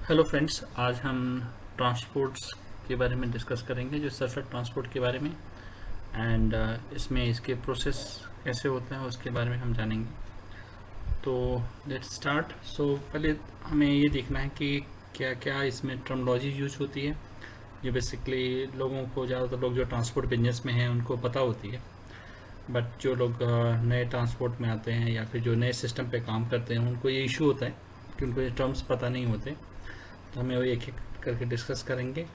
Hello friends, आज हम transports के बारे में डिस्कस करेंगे, जो सरफेस ट्रांसपोर्ट के बारे में एंड इसमें इसके प्रोसेस कैसे होते हैं उसके बारे में हम जानेंगे। तो लेट्स स्टार्ट। पहले हमें ये देखना है कि क्या क्या इसमें टर्मिनोलॉजी यूज होती है, जो बेसिकली लोगों को, ज़्यादातर लोग जो ट्रांसपोर्ट बिजनेस में हैं उनको पता होती है, बट जो लोग नए ट्रांसपोर्ट में आते हैं या फिर जो नए सिस्टम पे काम करते हैं उनको ये इशू होता है कि उनको ये टर्म्स पता नहीं होते। तो हमें वो एक एक करके डिस्कस करेंगे।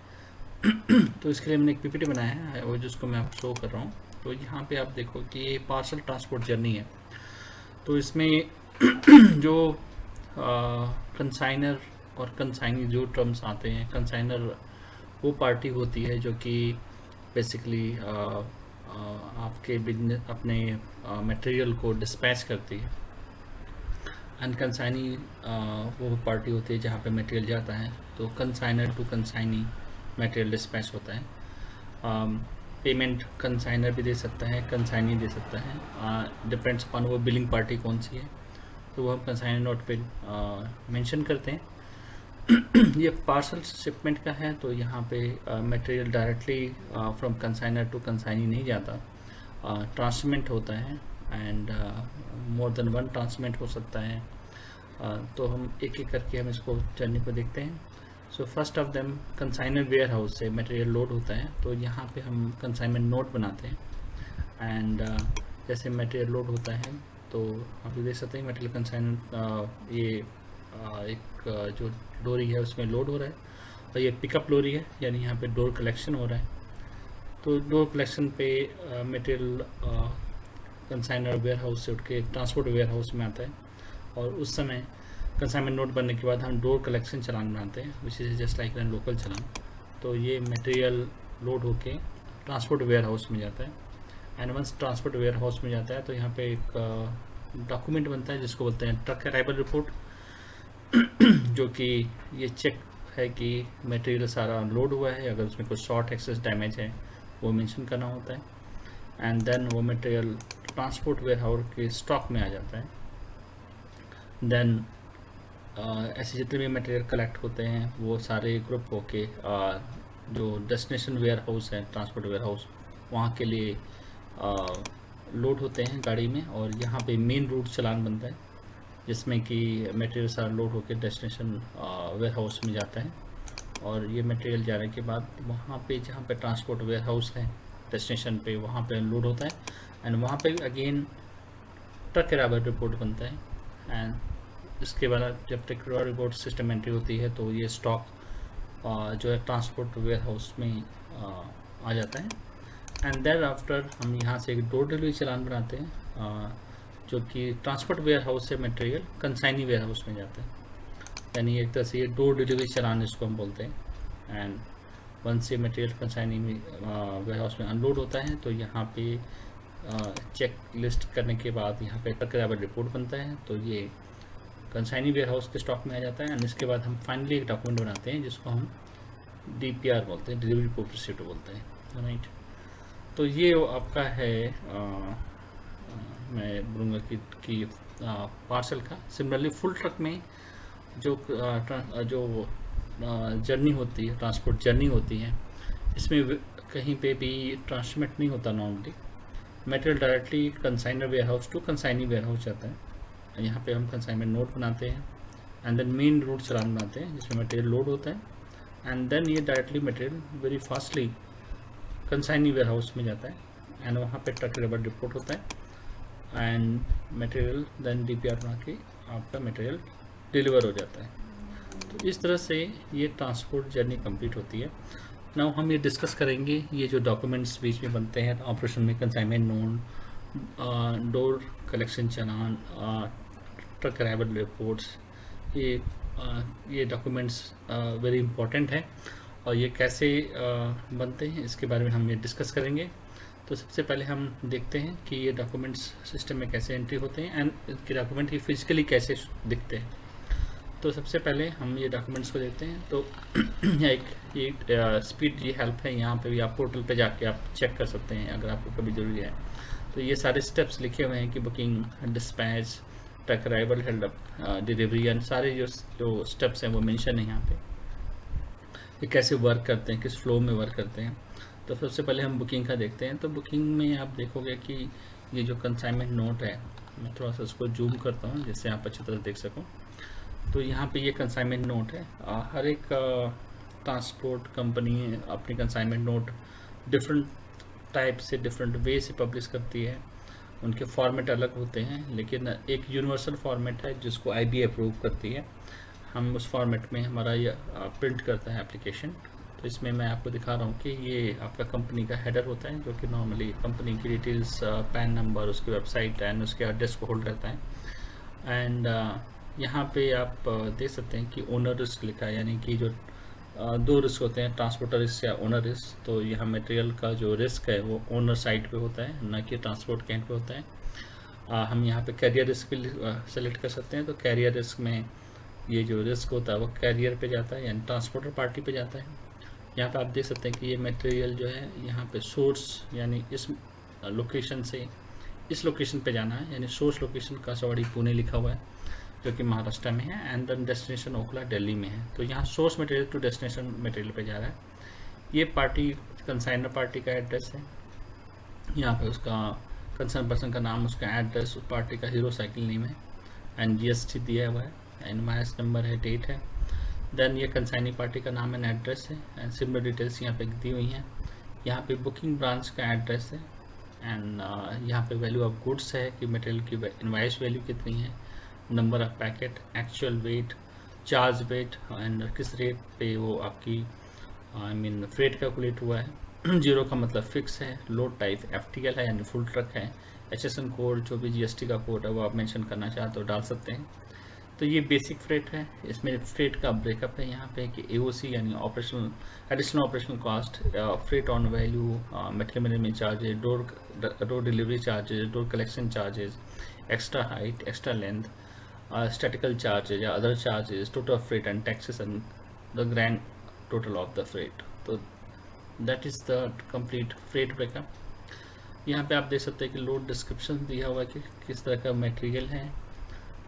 तो इसके लिए मैंने एक पीपीटी बनाया है, वो जिसको मैं आपको शो कर रहा हूँ। तो यहाँ पे आप देखो कि ये पार्सल ट्रांसपोर्ट जर्नी है। तो इसमें जो कंसाइनर और कंसाइनी जो टर्म्स आते हैं, कंसाइनर वो पार्टी होती है जो कि बेसिकली आपके बिजनेस अपने मटेरियल को डिस्पैच करती है। एंड कंसाइनी वो पार्टी होती है जहाँ पे मटेरियल जाता है। तो consignor to consignee material dispatch होता है। पेमेंट कंसाइनर भी दे सकता है, कंसाइनी दे सकता है, डिपेंड्स अपॉन वो बिलिंग पार्टी कौन सी है, तो वो हम कंसाइनर नोट पे मेंशन करते हैं। ये पार्सल शिपमेंट का है, तो यहाँ पे material directly from consignor to consignee नहीं जाता, ट्रांसमिट होता है and more than one transmit हो सकता है। तो हम एक एक करके हम इसको जर्नी को देखते हैं। So first of them consignor warehouse से मटेरियल लोड होता है, तो यहाँ पे हम कंसाइनमेंट नोट बनाते हैं एंड जैसे मटेरियल लोड होता है तो आप देख सकते हैं मटेरियल कंसाइनमेंट ये एक जो डोरी है उसमें लोड हो रहा है, और ये पिकअप लोरी है, यानी यहाँ पे डोर कलेक्शन हो रहा है। तो डोर कलेक्शन पे मटेरियल कंसाइनर वेयर हाउस से उठ के ट्रांसपोर्ट वेयर हाउस में आता है, और उस समय कंसाइनमेंट नोट बनने के बाद हम डोर कलेक्शन चलान बनाते हैं, which is just like an local challan. तो ये मटेरियल लोड होके ट्रांसपोर्ट वेयर हाउस में जाता है, and once transport warehouse में जाता है तो यहाँ पे एक डॉक्यूमेंट बनता है जिसको बोलते हैं ट्रक अराइवल रिपोर्ट, जो कि ये चेक है कि मटेरियल सारा लोड हुआ है, अगर उसमें कोई शॉर्ट एक्सेस डैमेज है वो मेंशन करना होता है, एंड देन वो मटेरियल ट्रांसपोर्ट वेयर हाउस के स्टॉक में आ जाता है। देन ऐसे जितने भी मटेरियल कलेक्ट होते हैं वो सारे ग्रुप होके जो डेस्टिनेशन वेयर हाउस है, ट्रांसपोर्ट वेयर हाउस, वहाँ के लिए लोड होते हैं गाड़ी में, और यहाँ पे मेन रूट चलान बनता है जिसमें कि मटेरियल सारा लोड होकर डेस्टिनेशन वेयर हाउस में जाता है। और ये मटेरियल जाने के बाद वहाँ पे जहाँ पे ट्रांसपोर्ट वेयर हाउस है डेस्टिनेशन पे, वहाँ पे लोड होता है, एंड वहाँ पे अगेन ट्रक अराइवल रिपोर्ट बनता है। एंड इसके बाद जब truck arrival report system entry होती है तो ये स्टॉक जो है ट्रांसपोर्ट वेयर हाउस में आ जाता है। एंड देन आफ्टर हम यहाँ से एक डोर डिलीवरी चलान बनाते हैं, जो कि ट्रांसपोर्ट वेयर हाउस से मटेरियल कंसाइनी वेयर हाउस में जाता है, यानी एक तरह से ये डोर डिलीवरी चलान इसको हम बोलते हैं। एंड वंस ये मटेरियल कंसाइनी वेयर हाउस में अनलोड होता है तो यहाँ पे चेक लिस्ट करने के बाद यहाँ पे ट्रक अराइवल रिपोर्ट बनता है, तो ये कंसाइनी वेयर हाउस के स्टॉक में आ जाता है। एंड इसके बाद हम फाइनली एक डॉक्यूमेंट बनाते हैं जिसको हम DPR बोलते हैं, डिलीवरी रिपोर्ट रिसीप्ट बोलते हैं, राइट। तो ये आपका है मैं बोलूँगा कि पार्सल का। सिमिलरली फुल ट्रक में जो जर्नी होती है, ट्रांसपोर्ट जर्नी होती है, इसमें कहीं पे भी ट्रांसमिट नहीं होता normally, material directly consignor warehouse to consignee warehouse जाता है। यहाँ पे हम कंसाइनमेंट नोट बनाते हैं and then main route challan बनाते हैं जिसमें मटेरियल लोड होता है, एंड देन ये directly material very fastly consignee warehouse में जाता है, एंड वहाँ पे ट्रक अराइवल रिपोर्ट होता है, एंड मटेरियल देन DPR बना के आपका मटेरियल डिलीवर हो जाता है। तो इस तरह से ये ट्रांसपोर्ट जर्नी कंप्लीट होती है। नाउ हम ये डिस्कस करेंगे ये जो डॉक्यूमेंट्स बीच में बनते हैं ऑपरेशन में, कंसाइनमेंट नोट, डोर कलेक्शन चलान, ट्रक अराइवल रिपोर्ट्स, ये डॉक्यूमेंट्स वेरी इंपॉर्टेंट है, और ये कैसे बनते हैं इसके बारे में हम ये डिस्कस करेंगे। तो सबसे पहले हम देखते हैं कि ये डॉक्यूमेंट्स सिस्टम में कैसे एंट्री होते हैं एंड इनके डॉक्यूमेंट ये फिजिकली कैसे दिखते हैं। तो सबसे पहले हम ये डॉक्यूमेंट्स को देखते हैं। तो एक स्पीड ये हेल्प है, यहाँ पे भी आप पोर्टल पे जाके आप चेक कर सकते हैं अगर आपको कभी ज़रूरी है। तो ये सारे स्टेप्स लिखे हुए हैं कि booking, dispatch, track arrival, held up delivery, and सारे जो स्टेप्स हैं वो मेंशन है यहाँ पे, ये कैसे वर्क करते हैं, किस फ्लो में वर्क करते हैं। तो सबसे पहले हम बुकिंग का देखते हैं। तो बुकिंग में आप देखोगे कि ये जो कंसाइनमेंट नोट है, मैं थोड़ा सा उसको जूम करता हूँ जिससे आप अच्छी तरह देख सको। तो यहाँ पे ये कंसाइनमेंट नोट है। हर एक ट्रांसपोर्ट कंपनी अपनी कंसाइनमेंट नोट डिफरेंट टाइप से, डिफरेंट वे से पब्लिश करती है। उनके फॉर्मेट अलग होते हैं, लेकिन एक यूनिवर्सल फॉर्मेट है जिसको आईबी अप्रूव करती है। हम उस फॉर्मेट में हमारा ये प्रिंट करता है एप्लीकेशन। तो इसमें मैं आपको दिखा रहा हूँ कि ये आपका कंपनी का हेडर होता है, जो कि नॉर्मली कंपनी की डिटेल्स, पैन नंबर, उसकी वेबसाइट एंड उसके एड्रेस को होल्ड रहता है। एंड यहाँ पे आप देख सकते हैं कि ओनर रिस्क लिखा है, यानी कि जो दो रिस्क होते हैं, ट्रांसपोर्टर रिस्क या ओनर रिस्क। तो यहाँ मटेरियल का जो रिस्क है वो ओनर साइड पे होता है, न कि ट्रांसपोर्ट के एंड पे होता है। हम यहाँ पे कैरियर रिस्क भी सेलेक्ट कर सकते हैं। तो कैरियर रिस्क में ये जो रिस्क होता है वो कैरियर पे जाता है, यानी ट्रांसपोर्टर पार्टी पे जाता है। यहाँ पे आप देख सकते हैं कि ये मटेरियल जो है यहाँ पे सोर्स, यानी इस लोकेशन से इस लोकेशन पे जाना है, यानी सोर्स लोकेशन कासावाड़ी पुणे लिखा हुआ है, जो कि महाराष्ट्र में है, and then destination Okhla Delhi में है। तो यहाँ source material to destination material पे जा रहा है। ये पार्टी कंसाइनर पार्टी का एड्रेस है। यहाँ पे उसका कंसर्न पर्सन का नाम, उसका एड्रेस, उस पार्टी का हीरो साइकिल नेम है, एंड जीएसटी दिया हुआ है, एनवाइस नंबर है, डेट है। देन ये कंसाइनी पार्टी का नाम एंड एड्रेस है, एंड सिमिलर डिटेल्स यहाँ पे दी हुई हैं। यहाँ पे बुकिंग ब्रांच का एड्रेस है, एंड यहाँ पे वैल्यू ऑफ गुड्स है कि मटेरियल की इनवाइस वैल्यू कितनी है, number of packet, actual weight, charge weight, and किस रेट पे वो आपकी फ्रेट कैलकुलेट हुआ है। जीरो का मतलब फिक्स है, लोड टाइप एफटीएल है यानी फुल ट्रक है, एचएसएन कोड जो भी जीएसटी का कोड है वो आप मेंशन करना चाहते हो डाल सकते हैं। तो ये बेसिक फ्रेट है। इसमें फ्रेट का ब्रेकअप है यहाँ पे कि एओसी यानी operational additional operational cost, freight on value, material charges, door delivery charges, door collection charges, extra height, extra length, statical charges या other charges, total freight and taxes and the grand total of the freight. तो that is the complete freight breakup. यहाँ पे आप देख सकते हैं कि load description दिया हुआ है कि किस तरह का मटेरियल है।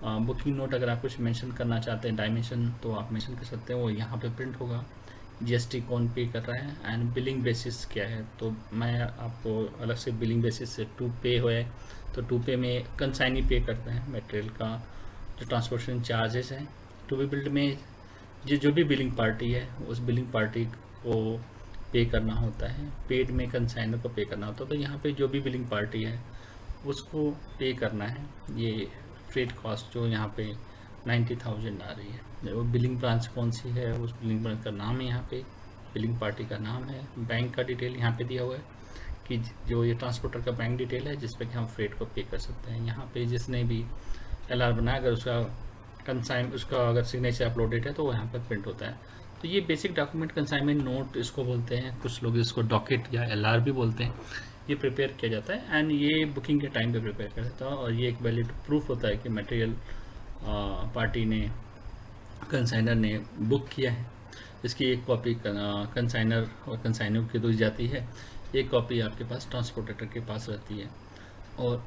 बुकिंग नोट अगर आप कुछ मेंशन करना चाहते हैं, डायमेंशन, तो आप मेंशन कर सकते हैं, वो यहाँ पे प्रिंट होगा। जीएसटी कौन पे कर रहा है, एंड बिलिंग बेसिस क्या है। तो मैं आपको अलग से बिलिंग बेसिस से टू पे हुआ है, तो टू पे में कंसाइनी पे करते हैं मटेरियल का जो ट्रांसपोर्टेशन चार्जेस हैं। टू बी बिल्ड में जो भी बिलिंग पार्टी है उस बिलिंग पार्टी को पे करना होता है, पेड में कंसाइनर को पे करना होता है। तो यहाँ पे जो भी बिलिंग पार्टी है उसको पे करना है। ये फ्रेट कॉस्ट जो यहाँ पे 90,000 आ रही है। वो बिलिंग ब्रांच कौन सी है, उस बिलिंग ब्रांच का नाम है, यहाँ पे बिलिंग पार्टी का नाम है, बैंक का डिटेल यहाँ पे दिया हुआ है कि जो ये ट्रांसपोर्टर का बैंक डिटेल है जिस पे कि हम फ्रेट को पे कर सकते हैं। यहाँ पे जिसने भी एलआर बनाया अगर उसका अगर सिग्नेचर अपलोडेड है तो वो यहाँ पर प्रिंट होता है। तो ये बेसिक डॉक्यूमेंट कंसाइनमेंट नोट इसको बोलते हैं, कुछ लोग इसको डॉकेट या एलआर भी बोलते हैं। ये प्रिपेयर किया जाता है एंड ये बुकिंग के टाइम पे प्रिपेयर किया जाता है, और ये एक वैलिड प्रूफ होता है कि मटेरियल पार्टी ने, कंसाइनर ने बुक किया है। इसकी एक कॉपी कंसाइनर और कंसाइनर की दी जाती है, एक कॉपी आपके पास ट्रांसपोर्टर के पास रहती है, और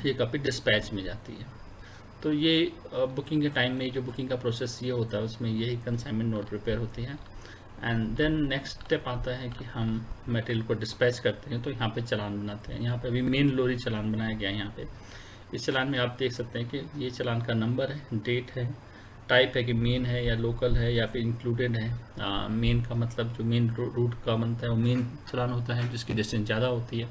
ये कॉपी डिस्पैच में जाती है। तो ये बुकिंग के टाइम में जो बुकिंग का प्रोसेस ये होता है उसमें यही कंसाइनमेंट नोट प्रिपेयर होती है। एंड देन नेक्स्ट स्टेप आता है कि हम मटेरियल को डिस्पैच करते हैं, तो यहाँ पे चालान बनाते हैं। यहाँ पे अभी मेन लोरी चालान बनाया गया है। यहाँ पे इस चालान में आप देख सकते हैं कि ये चालान का नंबर है, डेट है, टाइप है कि मेन है या लोकल है या फिर इंक्लूडेड है। मेन का मतलब जो मेन रूट का बनता है वो मेन चालान होता है जिसकी डिस्टेंस ज़्यादा होती है।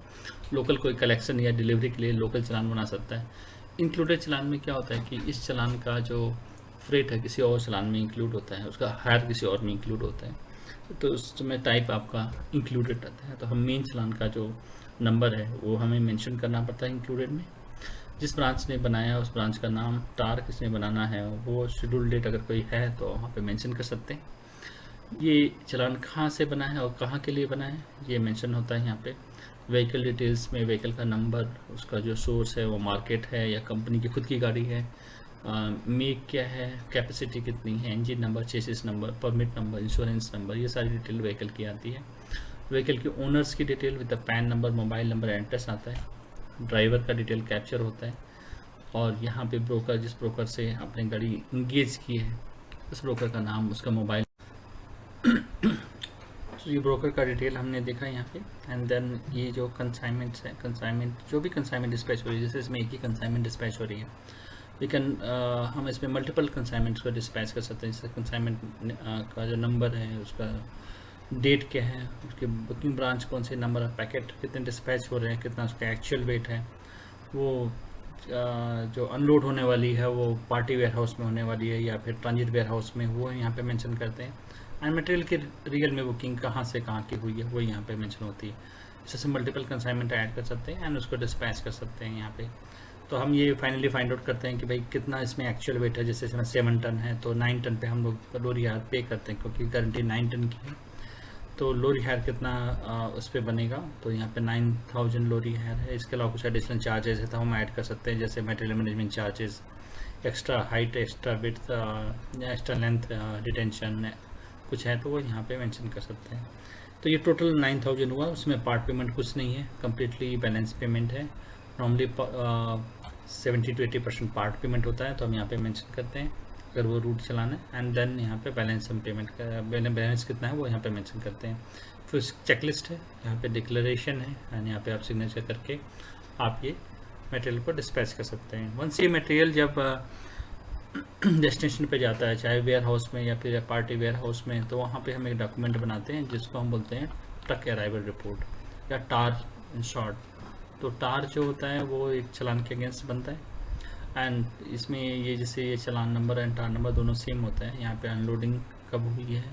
लोकल कोई कलेक्शन या डिलीवरी के लिए लोकल चालान बना सकता है। इंक्लूडेड चालान में क्या होता है कि इस चालान का जो फ्रेट है किसी और चालान में इंक्लूड होता है, उसका हायर किसी और में इंक्लूड होता है, तो उसमें टाइप आपका इंक्लूडेड रहता है। तो हम मेन चालान का जो नंबर है वो हमें मेंशन करना पड़ता है इंक्लूडेड में। जिस ब्रांच ने बनाया उस ब्रांच का नाम, टार किसने बनाना है, वो शेड्यूल डेट अगर कोई है तो वहाँ पे मेंशन कर सकते हैं। ये चालान कहाँ से बना है और कहाँ के लिए बना है ये मेंशन होता है यहाँ पे। व्हीकल डिटेल्स में व्हीकल का नंबर, उसका जो सोर्स है वो मार्केट है या कंपनी की खुद की गाड़ी है, मेक क्या है, कैपेसिटी कितनी है, engine number, chassis number, permit number, insurance number, ये सारी डिटेल व्हीकल की आती है। व्हीकल के ओनर्स की detail with the pan number, mobile number, address आता है। ड्राइवर का डिटेल कैप्चर होता है। और यहाँ पे ब्रोकर, जिस ब्रोकर से आपने गाड़ी इंगेज की है, उस ब्रोकर का नाम, उसका मोबाइल। तो ये ब्रोकर का डिटेल हमने देखा यहाँ पे। एंड देन ये जो कंसाइनमेंट्स है, कंसाइनमेंट जो भी कंसाइनमेंट डिस्पैच हो रही है, जैसे इसमें एक ही कंसाइनमेंट डिस्पैच हो रही है, वी कैन हम इसमें मल्टीपल कंसाइनमेंट्स को डिस्पैच कर सकते हैं। जैसे कंसाइनमेंट का जो नंबर है, उसका डेट क्या है, उसके बुकिंग ब्रांच कौन से, नंबर ऑफ पैकेट कितने डिस्पैच हो रहे हैं, कितना उसका एक्चुअल वेट है, वो जो अनलोड होने वाली है वो पार्टी वेयर हाउस में होने वाली है या फिर ट्रांजिट वेयर हाउस में, वो यहाँ पे मेंशन करते हैं। एंड मटेरियल की रियल में बुकिंग कहाँ से कहाँ की हुई है वो यहाँ पे मेंशन होती है। इससे मल्टीपल कंसाइनमेंट ऐड कर सकते हैं एंड उसको डिस्पैच कर सकते हैं यहाँ पे। तो हम ये फाइनली फाइंड आउट करते हैं कि भाई कितना इसमें एक्चुअल वेट है। जैसे इसमें 7 टन है तो 9 टन पे हम लोग लोरी हायर पे करते हैं, क्योंकि गारंटी 9 टन की है। तो लोरी हायर कितना उस पर बनेगा, तो यहाँ पे 9000 लोरी हायर है। इसके अलावा कुछ एडिशनल चार्जेस है तो हम ऐड कर सकते हैं, जैसे material management charges, extra height, extra width या एक्स्ट्रा लेंथ डिटेंशन कुछ है तो वो यहाँ पे मेंशन कर सकते हैं। तो ये टोटल 9000 हुआ। उसमें पार्ट पेमेंट कुछ नहीं है, कम्प्लीटली बैलेंस पेमेंट है। नॉर्मली 70 to 80% पार्ट पेमेंट होता है, तो हम यहाँ पे मेंशन करते हैं अगर वो रूट चलाना है। एंड देन यहाँ पे बैलेंस हम पेमेंट का बैलेंस कितना है वो यहाँ पे मेंशन करते हैं। फिर चेकलिस्ट है, यहाँ पे डिक्लेरेशन है एंड यहाँ पे आप सिग्नेचर करके आप ये मटेरियल को डिस्पैच कर सकते हैं। वंस ये मटेरियल जब डेस्टिनेशन पे जाता है, चाहे वेयर हाउस में या फिर पार्टी वेयर हाउस में, तो वहाँ पे हम एक डॉक्यूमेंट बनाते हैं जिसको हम बोलते हैं ट्रक अराइवल रिपोर्ट या टार इन शॉर्ट। तो टार जो होता है वो एक चालान के अगेंस्ट बनता है एंड इसमें ये जैसे ये चालान नंबर एंड टार नंबर दोनों सेम होता है। यहाँ पे अनलोडिंग कब हुई है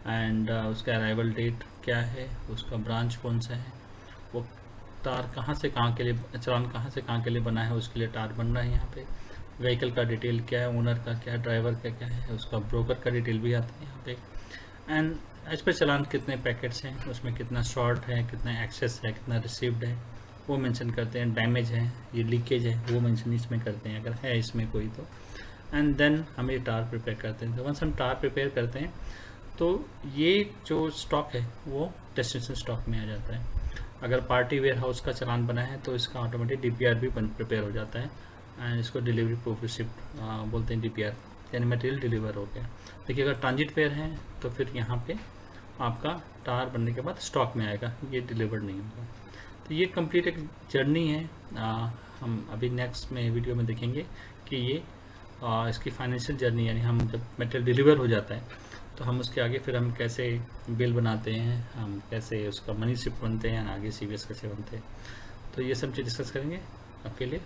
एंड उसका अराइवल डेट क्या है, उसका ब्रांच कौन सा है, वो टार कहाँ से कहाँ के लिए, चालान कहाँ से कहाँ के लिए बना है, उसके लिए टार बन रहा है। यहाँ पे व्हीकल का डिटेल क्या है, ओनर का क्या है, ड्राइवर का क्या है, उसका ब्रोकर का डिटेल भी आता है यहाँ पे। एंड इस पर चालान कितने पैकेट्स हैं, उसमें कितना शॉर्ट है, कितना एक्सेस है, कितना रिसीव्ड है वो मेंशन करते हैं। डैमेज है, ये लीकेज है, वो मेंशन इसमें करते हैं अगर है इसमें कोई तो। एंड देन हम ये टार प्रिपेयर करते हैं। तो वंस हम टार प्रिपेयर करते हैं तो ये जो स्टॉक है वो डेस्टिनेशन स्टॉक में आ जाता है। अगर पार्टी वेयर हाउस का चालान बना है तो इसका ऑटोमेटिक DPR भी प्रिपेयर हो जाता है एंड इसको डिलीवरी प्रूफ रिसिप्ट बोलते हैं, DPR, यानी मटेरियल डिलीवर हो गया। देखिए अगर ट्रांजिट वेयर है तो फिर यहाँ पे आपका टार बनने के बाद स्टॉक में आएगा, ये डिलीवर्ड नहीं होगा। तो ये कंप्लीट एक जर्नी है। हम अभी नेक्स्ट में वीडियो में देखेंगे कि ये इसकी फाइनेंशियल जर्नी, यानी हम जब मटेरियल डिलीवर हो जाता है तो हम उसके आगे फिर हम कैसे बिल बनाते हैं, हम कैसे उसका मनी शिफ्ट बनते हैं, आगे CVS कैसे बनते हैं। तो ये सब चीज़ डिस्कस करेंगे। आपके लिए